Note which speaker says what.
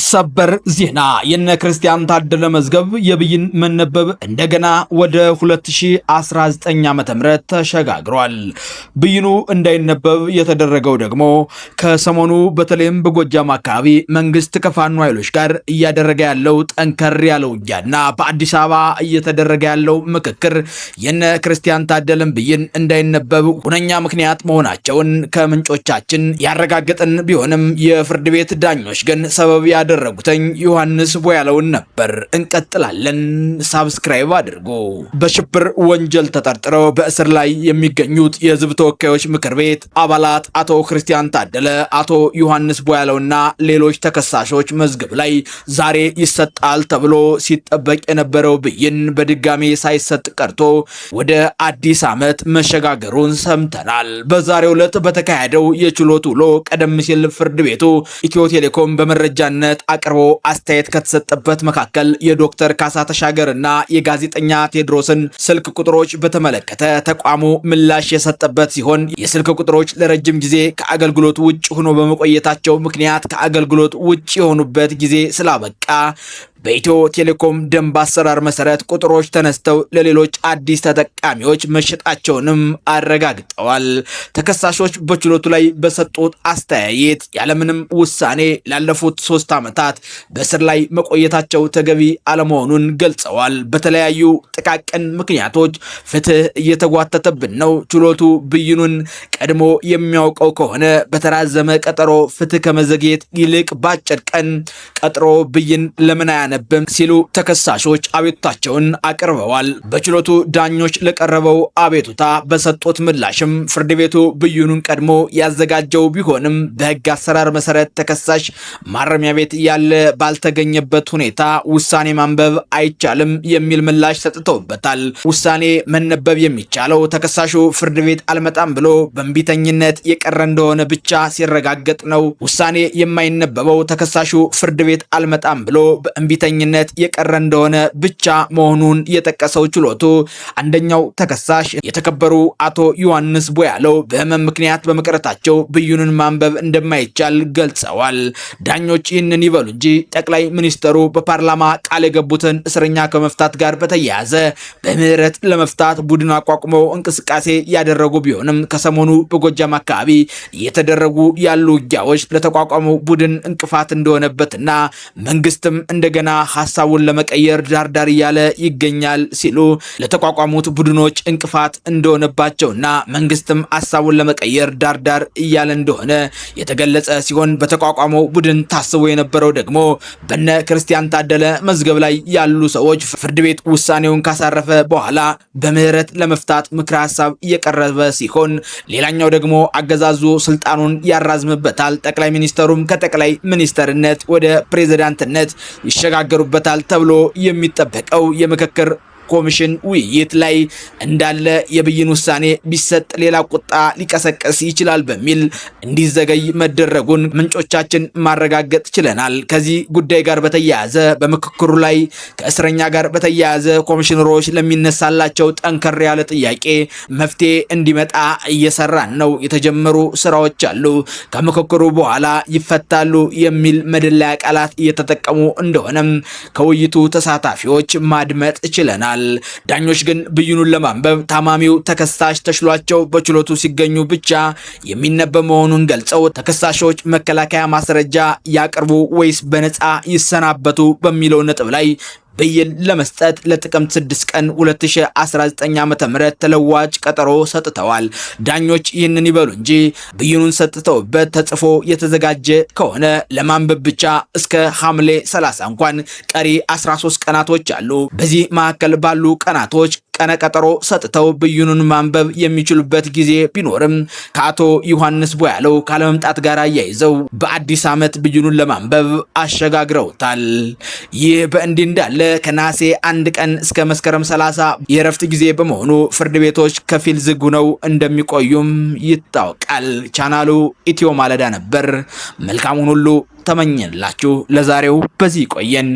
Speaker 1: ሰበር ዜና የነ ክርስቲያን ታደለ መዝገብ የብይን መነበብ እንደገና ወደ 2019 ዓ.ም ተሸጋግሯል። ብይኑ እንዳይነበብ የተደረገው ደግሞ ከሰሞኑ በተለይም በጎጃም አካባቢ መንግስት ከፋኖ ኃይሎች ጋር እያደረገ ያለው ጠንከር ያለው ውጊያና በአዲስ አበባ እየተደረገ ያለው ምክክር የነ ክርስቲያን ታደለን ብይን እንዳይነበብ ሁነኛ ምክንያት መሆናቸውን ከምንጮቻችን ያረጋገጥን ቢሆንም የፍርድ ቤት ዳኞች ግን ሰበብ ያደረጉትኝ ዮሐንስ ቦያለውን ነበር። እንቀጥላለን። ሳብስክራይብ አድርጉ። በሽብር ወንጀል ተጠርጥረው በእስር ላይ የሚገኙት የህዝብ ተወካዮች ምክር ቤት አባላት አቶ ክርስቲያን ታደለ፣ አቶ ዮሐንስ ቦያለውና ሌሎች ተከሳሾች መዝገብ ላይ ዛሬ ይሰጣል ተብሎ ሲጠበቅ የነበረው ብይን በድጋሜ ሳይሰጥ ቀርቶ ወደ አዲስ ዓመት መሸጋገሩን ሰምተናል። በዛሬው ዕለት በተካሄደው የችሎት ውሎ ቀደም ሲል ፍርድ ቤቱ ኢትዮ ቴሌኮም በመረጃነት አቅርቦ አስተያየት ከተሰጠበት መካከል የዶክተር ካሳ ተሻገርና የጋዜጠኛ ቴድሮስን ስልክ ቁጥሮች በተመለከተ ተቋሙ ምላሽ የሰጠበት ሲሆን የስልክ ቁጥሮች ለረጅም ጊዜ ከአገልግሎት ውጭ ሆኖ በመቆየታቸው ምክንያት ከአገልግሎት ውጭ የሆኑበት ጊዜ ስላበቃ በኢትዮ ቴሌኮም ደንብ አሰራር መሰረት ቁጥሮች ተነስተው ለሌሎች አዲስ ተጠቃሚዎች መሸጣቸውንም አረጋግጠዋል። ተከሳሾች በችሎቱ ላይ በሰጡት አስተያየት ያለምንም ውሳኔ ላለፉት 3 ዓመታት በእስር ላይ መቆየታቸው ተገቢ አለመሆኑን ገልጸዋል። በተለያዩ ጥቃቅን ምክንያቶች ፍትህ እየተጓተተብን ነው። ችሎቱ ብይኑን ቀድሞ የሚያውቀው ከሆነ በተራዘመ ቀጠሮ ፍትህ ከመዘግየት ይልቅ ባጭር ቀን ቀጥሮ ብይን ለምን አያነብም ሲሉ ተከሳሾች አቤቱታቸውን አቅርበዋል። በችሎቱ ዳኞች ለቀረበው አቤቱታ በሰጡት ምላሽም ፍርድ ቤቱ ብይኑን ቀድሞ ያዘጋጀው ቢሆንም በሕግ አሰራር መሰረት ተከሳሽ ማረሚያ ቤት ያለ ባልተገኘበት ሁኔታ ውሳኔ ማንበብ አይቻልም የሚል ምላሽ ሰጥተውበታል። ውሳኔ መነበብ የሚቻለው ተከሳሹ ፍርድ ቤት አልመጣም ብሎ በእንቢተኝነት የቀረ እንደሆነ ብቻ ሲረጋገጥ ነው። ውሳኔ የማይነበበው ተከሳሹ ፍርድ ቤት አልመጣም ብሎ በእንቢተኝነት የቀረ እንደሆነ ብቻ መሆኑን የጠቀሰው ችሎቱ አንደኛው ተከሳሽ የተከበሩ አቶ ዮሐንስ ቦያለው በህመም ምክንያት በመቅረታቸው ብይኑን ማንበብ እንደማይቻል ገልጸዋል። ዳኞች ይህንን ይበሉ እንጂ ጠቅላይ ሚኒስትሩ በፓርላማ ቃል የገቡትን እስረኛ ከመፍታት ጋር በተያያዘ በምህረት ለመፍታት ቡድን አቋቁመው እንቅስቃሴ ያደረጉ ቢሆንም ከሰሞኑ በጎጃም አካባቢ እየተደረጉ ያሉ ውጊያዎች ለተቋቋመው ቡድን እንቅፋት እንደሆነበትና መንግስትም እንደገና ሐሳቡን ለመቀየር ዳርዳር እያለ ይገኛል ሲሉ ለተቋቋሙት ቡድኖች እንቅፋት እንደሆነባቸውና መንግስትም ሐሳቡን ለመቀየር ዳርዳር እያለ እንደሆነ የተገለጸ ሲሆን በተቋቋመው ቡድን ታስቦ የነበረው ደግሞ በነ ክርስቲያን ታደለ መዝገብ ላይ ያሉ ሰዎች ፍርድ ቤት ውሳኔውን ካሳረፈ በኋላ በምህረት ለመፍታት ምክረ ሐሳብ እየቀረበ ሲሆን ሌላኛው ደግሞ አገዛዙ ስልጣኑን ያራዝምበታል፣ ጠቅላይ ሚኒስተሩም ከጠቅላይ ሚኒስተርነት ወደ ፕሬዝዳንትነት ይሸጋገሩበታል ተብሎ የሚጠበቀው የምክክር ኮሚሽን ውይይት ላይ እንዳለ የብይን ውሳኔ ቢሰጥ ሌላ ቁጣ ሊቀሰቀስ ይችላል በሚል እንዲዘገይ መደረጉን ምንጮቻችን ማረጋገጥ ችለናል። ከዚህ ጉዳይ ጋር በተያያዘ በምክክሩ ላይ ከእስረኛ ጋር በተያያዘ ኮሚሽነሮች ለሚነሳላቸው ጠንከር ያለ ጥያቄ መፍትሄ እንዲመጣ እየሰራን ነው። የተጀመሩ ስራዎች አሉ። ከምክክሩ በኋላ ይፈታሉ የሚል መደለያ ቃላት እየተጠቀሙ እንደሆነም ከውይይቱ ተሳታፊዎች ማድመጥ ችለናል። ዳኞች ግን ብይኑን ለማንበብ ታማሚው ተከሳሽ ተሽሏቸው በችሎቱ ሲገኙ ብቻ የሚነበብ መሆኑን ገልጸው ተከሳሾች መከላከያ ማስረጃ ያቅርቡ ወይስ በነፃ ይሰናበቱ በሚለው ነጥብ ላይ ብይን ለመስጠት ለጥቅምት 6 ቀን 2019 ዓ.ም ተለዋጭ ቀጠሮ ሰጥተዋል። ዳኞች ይህንን ይበሉ እንጂ ብይኑን ሰጥተውበት ተጽፎ የተዘጋጀ ከሆነ ለማንበብ ብቻ እስከ ሐምሌ 30 እንኳን ቀሪ 13 ቀናቶች አሉ። በዚህ መካከል ባሉ ቀናቶች ቀነ ቀጠሮ ሰጥተው ብይኑን ማንበብ የሚችሉበት ጊዜ ቢኖርም ከአቶ ዮሐንስ ቦያለው ካለመምጣት ጋር አያይዘው በአዲስ ዓመት ብይኑን ለማንበብ አሸጋግረውታል። ይህ በእንዲህ እንዳለ ከነሐሴ 1 ቀን እስከ መስከረም 30 የእረፍት ጊዜ በመሆኑ ፍርድ ቤቶች ከፊል ዝግ ሆነው እንደሚቆዩም ይታወቃል። ቻናሉ ኢትዮ ማለዳ ነበር። መልካሙን ሁሉ ተመኘንላችሁ። ለዛሬው በዚህ ቆየን።